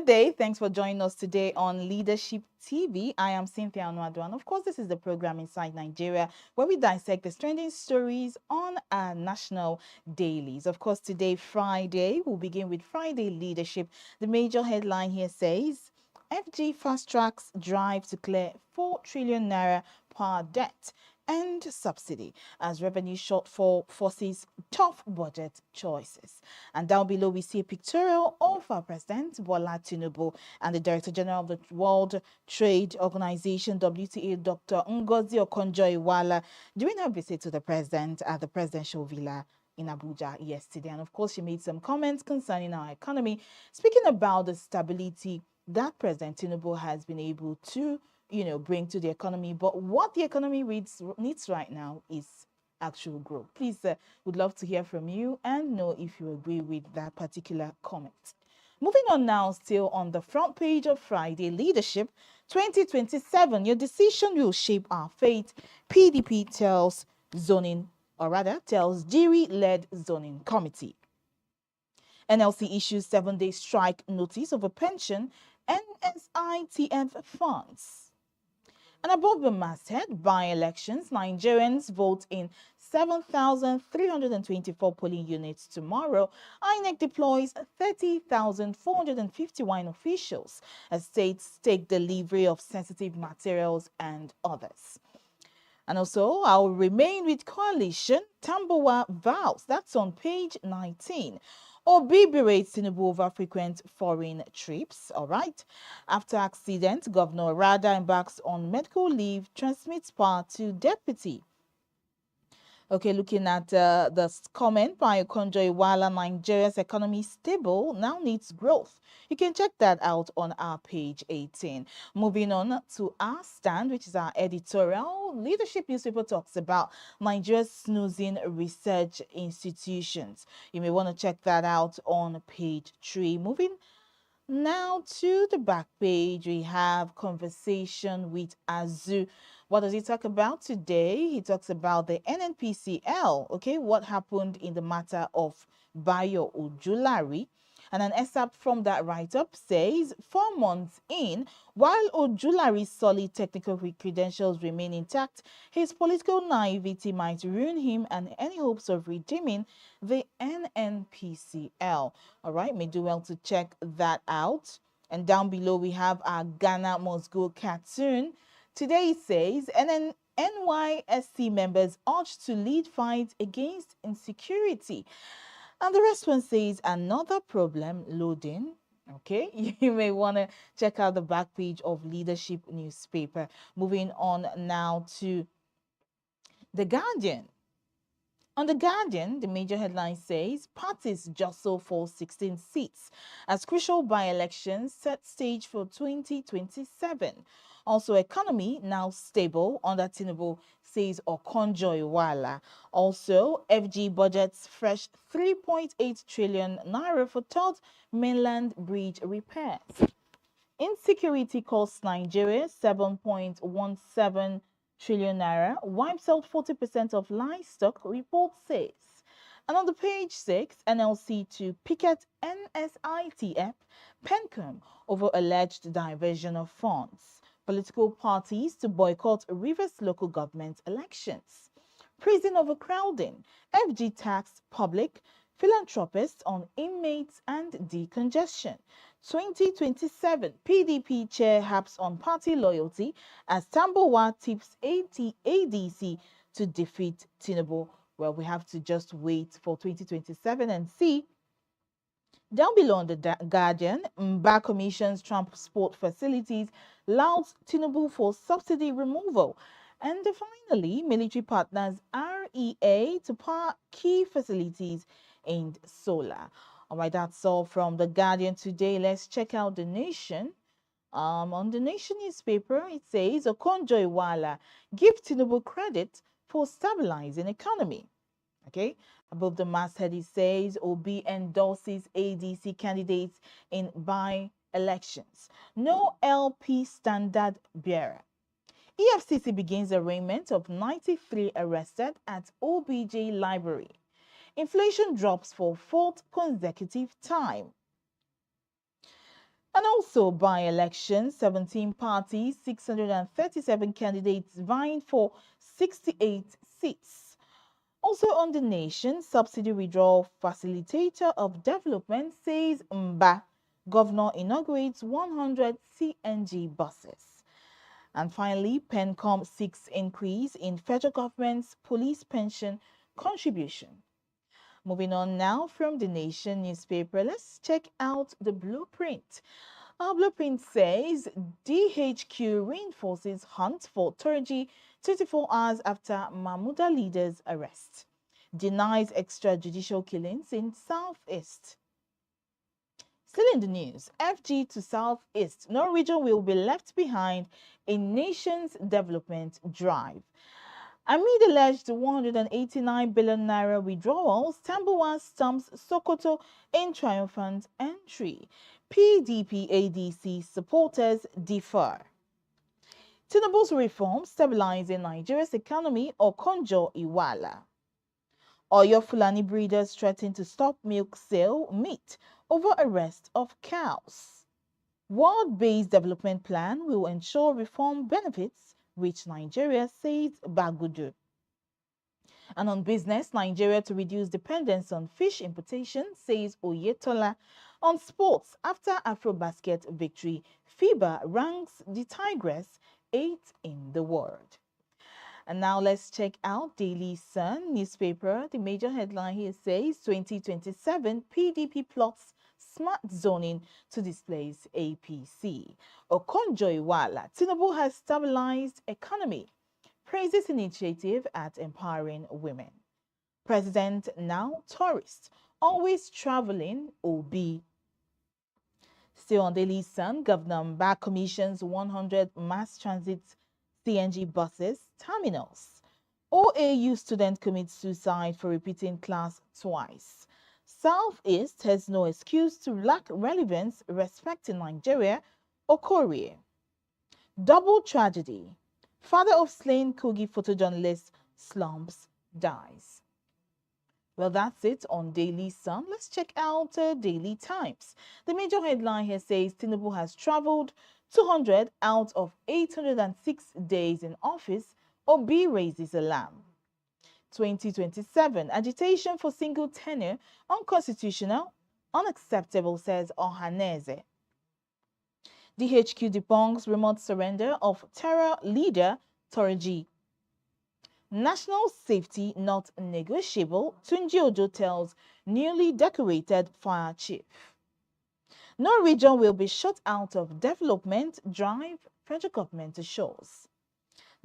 day. Thanks for joining us today on Leadership TV. I am Cynthia Onwadu, and of course, this is the program Inside Nigeria, where we dissect the trending stories on our national dailies. Of course, today, Friday, we'll begin with Friday Leadership. The major headline here says, FG fast tracks drive to clear 4 trillion naira per debt and subsidy as revenue shortfall forces tough budget choices. And down below, we see a pictorial of our President Bola Tinubu and the Director General of the World Trade Organization, WTA, Dr. Ngozi Okonjo-Iweala, during her visit to the President at the Presidential Villa in Abuja yesterday. And of course, she made some comments concerning our economy, speaking about the stability that President Tinubu has been able to bring to the economy. But what the economy needs right now is actual growth. Please, would love to hear from you and know if you agree with that particular comment. Moving on now, still on the front page of Friday Leadership 2027, your decision will shape our fate. PDP tells Jiri-led zoning committee. NLC issues 7-day strike notice over pension NSITF funds. And above the masthead, by-elections, Nigerians vote in 7,324 polling units tomorrow. INEC deploys 30,451 officials as states take delivery of sensitive materials and others. And also, I'll remain with coalition. Tambuwa vows. That's on page 19. Obi berates Tinubu over frequent foreign trips. All right. After accident, Governor Rada embarks on medical leave, transmits power to deputy. Okay, looking at the comment by Okonjo-Iweala, Nigeria's economy stable, now needs growth. You can check that out on our page 18. Moving on to our stand, which is our editorial. Leadership newspaper talks about Nigeria's snoozing research institutions. You may want to check that out on page 3. Moving now to the back page, we have conversation with Azu. What does he talk about today? He talks about the NNPCL, okay, what happened in the matter of Bayo Ojulari. And an excerpt from that write-up says, 4 months in, while Ojulari's solid technical credentials remain intact, his political naivety might ruin him and any hopes of redeeming the NNPCL. All right, may do well to check that out. And down below, we have our Ghana Must Go cartoon. Today it says, NYSC members urged to lead fight against insecurity. And the response says, another problem loading. Okay, you may want to check out the back page of Leadership newspaper. Moving on now to The Guardian. On The Guardian, the major headline says, parties jostle for 16 seats as crucial by-elections set stage for 2027. Also, economy now stable under Tinubu, says Okonjo-Iweala. Also, FG budgets fresh 3.8 trillion naira for third mainland bridge repairs. Insecurity costs Nigeria 7.17 trillion naira, wipes out 40% of livestock, report says. And on the page 6, NLC to picket NSITF, PENCOM over alleged diversion of funds. Political parties to boycott Rivers local government elections. Prison overcrowding, FG tax public, philanthropists on inmates and decongestion. 2027, PDP chair haps on party loyalty as Tambuwa tips ADC to defeat Tinubu. Well, we have to just wait for 2027 and see. Down below on the Guardian, Mba commissions transport facilities, louds Tinubu for subsidy removal. And finally, military partners REA to power key facilities in solar. All right, that's all from the Guardian today. Let's check out The Nation. On The Nation newspaper, it says, Okonjo-Iweala give Tinubu credit for stabilizing economy. Okay, above the masthead, it says, Obi endorses ADC candidates in by-elections. No LP standard bearer. EFCC begins arraignment of 93 arrested at OBJ Library. Inflation drops for 4th consecutive time. And also by-elections, 17 parties, 637 candidates vying for 68 seats. Also on the nation, subsidy withdrawal facilitator of development says Mba, governor inaugurates 100 CNG buses. And finally, PENCOM seeks increase in federal government's police pension contribution. Moving on now from the Nation newspaper, let's check out the blueprint. Our blueprint says DHQ reinforces hunt for Turji 24 hours after Mahmuda leader's arrest. Denies extrajudicial killings in Southeast. Still in the news, FG to Southeast, no region will be left behind in nation's development drive. Amid alleged 189 billion naira withdrawals, Tambuwal stumps Sokoto in triumphant entry. PDP ADC supporters differ. Tinubu's reform stabilizing Nigeria's economy or Konjo Iwala. Oyo Fulani breeders threaten to stop milk sale meat over arrest of cows. World-based development plan will ensure reform benefits reach Nigeria, says Bagudu. And on business, Nigeria to reduce dependence on fish importation, says Oyetola. On sports, after Afrobasket victory, FIBA ranks the Tigress 8th in the world. And now let's check out Daily Sun newspaper. The major headline here says 2027 PDP plots smart zoning to displace APC. Okonjo-Iweala, Tinubu has stabilized economy. Praises initiative at empowering women. President now tourist, always traveling OB. Still on Daily Sun, Governor Mba commissions 100 mass transit CNG buses, terminals. OAU student commits suicide for repeating class twice. Southeast has no excuse to lack relevance respecting Nigeria, Okorie. Double tragedy. Father of slain Kogi photojournalist slumps dies. Well, that's it on Daily Sun. Let's check out Daily Times. The major headline here says Tinubu has traveled 200 out of 806 days in office. Obi raises alarm. 2027 agitation for single tenure unconstitutional, unacceptable, says Ohaneze. DHQ debunks remote surrender of terror leader Torji. National safety not negotiable, Tunji Ojo tells newly decorated fire chief. No region will be shut out of development drive, federal government assures.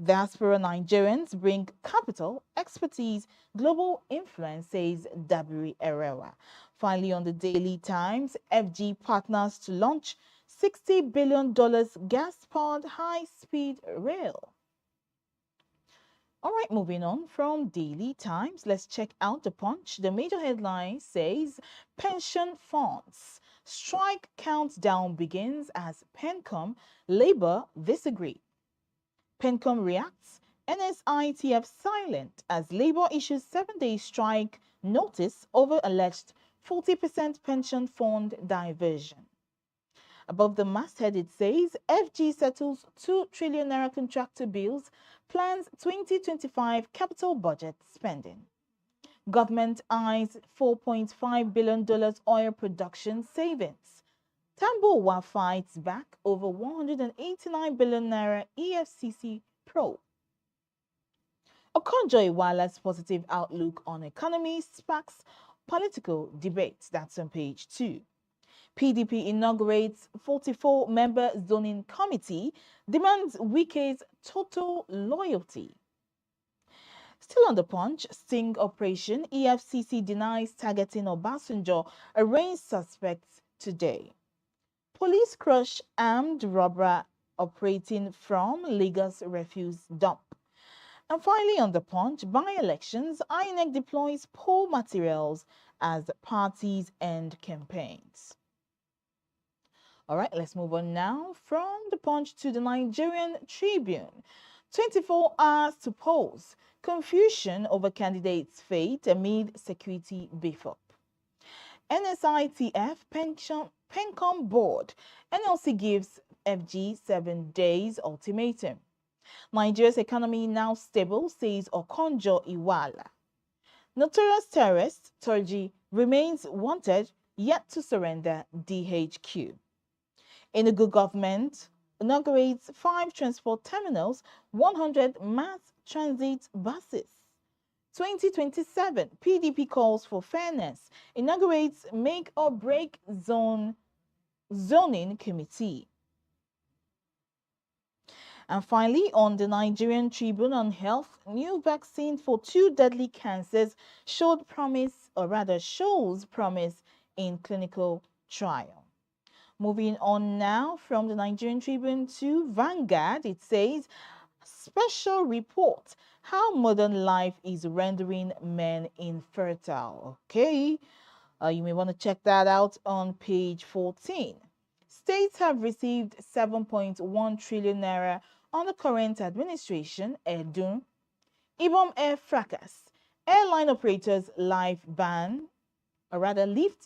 Diaspora Nigerians bring capital, expertise, global influence, says Dabiri Erewa. Finally, on the Daily Times, FG partners to launch $60 billion gas-powered high-speed rail. All right, moving on from Daily Times, let's check out the Punch. The major headline says pension funds. Strike countdown begins as PENCOM, Labour disagree. PENCOM reacts, NSITF silent as Labour issues 7-day strike notice over alleged 40% pension fund diversion. Above the masthead, it says FG settles 2 trillion naira contractor bills, plans 2025 capital budget spending. Government eyes $4.5 billion oil production savings. Tambuwal fights back over 189 billion naira EFCC probe. Okonjo-Iweala's positive outlook on economy sparks political debates. That's on page 2. PDP inaugurates 44-member zoning committee, demands Wike's total loyalty. Still on the Punch, sting operation, EFCC denies targeting Obasanjo, arraigned suspects today. Police crush armed robber operating from Lagos refuse dump. And finally on the Punch, by-elections, INEC deploys poll materials as parties end campaigns. All right, let's move on now from the Punch to the Nigerian Tribune. 24 hours to polls. Confusion over candidates' fate amid security beef up. NSITF Pencom Board. NLC gives FG 7 days ultimatum. Nigeria's economy now stable, says Okonjo Iweala. Notorious terrorist Turji remains wanted, yet to surrender DHQ. Enugu government inaugurates 5 transport terminals, 100 mass transit buses. 2027, PDP calls for fairness, inaugurates make or break zoning committee. And finally, on the Nigerian Tribune on health, new vaccine for 2 deadly cancers shows promise in clinical trial. Moving on now from the Nigerian Tribune to Vanguard, it says, special report, how modern life is rendering men infertile. Okay, you may want to check that out on page 14. States have received 7.1 trillion naira under current administration, Edun. Ibom Air fracas. Airline operators lift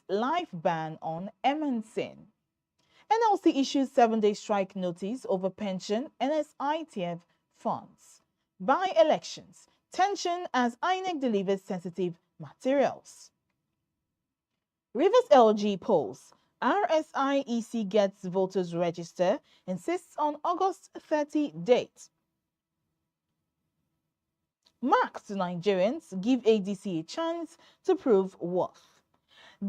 life ban on Emerson. NLC issues 7-day strike notice over pension NSITF funds. By-elections. Tension as INEC delivers sensitive materials. Rivers LG polls. RSIEC gets voters register, insists on August 30 date. Marks to Nigerians, give ADC a chance to prove worth.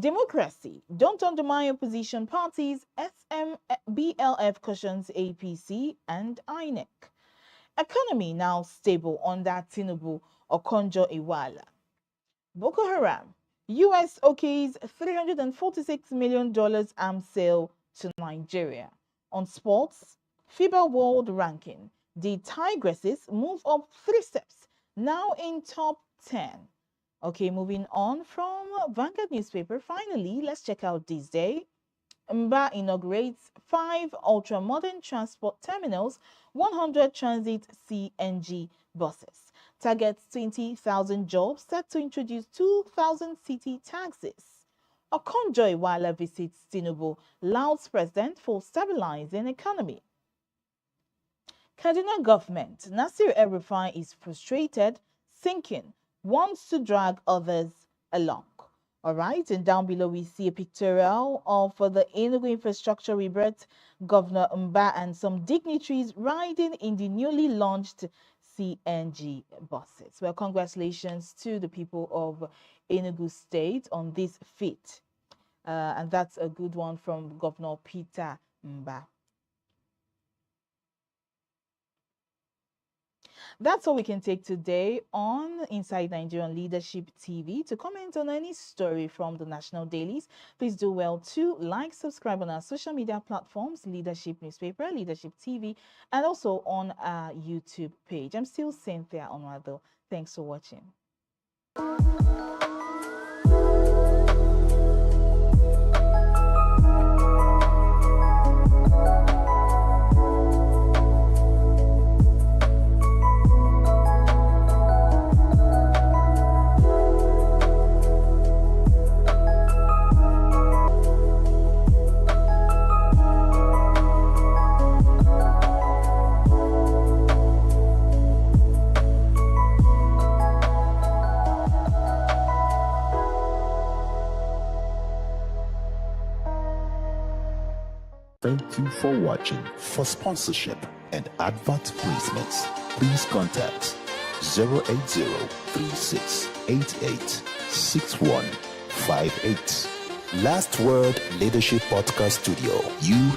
Democracy, don't undermine opposition parties, SMBLF cautions APC and INEC. Economy now stable under Tinubu, Okonjo Iweala. Boko Haram, US okays $346 million arms sale to Nigeria. On sports, FIBA World Ranking, the Tigresses move up 3 steps, now in top 10. Okay, moving on from Vanguard newspaper, finally, let's check out this day. Mba inaugurates 5 ultra-modern transport terminals, 100 transit CNG buses. Targets 20,000 jobs, set to introduce 2,000 city taxis. Okonjo Iweala visits Tinubu, louds president for stabilizing economy. Kaduna government, Nasir El-Rufai is frustrated, sinking, wants to drag others along. All right, and down below we see a pictorial of the Enugu infrastructure rebirth, Governor Mba and some dignitaries riding in the newly launched CNG buses. Well, congratulations to the people of Enugu State on this feat. And that's a good one from Governor Peter Mba. That's all we can take today on Inside Nigerian Leadership TV. To comment on any story from the national dailies, please do well to like, subscribe on our social media platforms, Leadership Newspaper, Leadership TV, and also on our YouTube page. I'm still Cynthia Onwado. Thanks for watching. Thank you for watching. For sponsorship and advert placements, please contact 080-3688-6158. Last Word Leadership Podcast Studio. You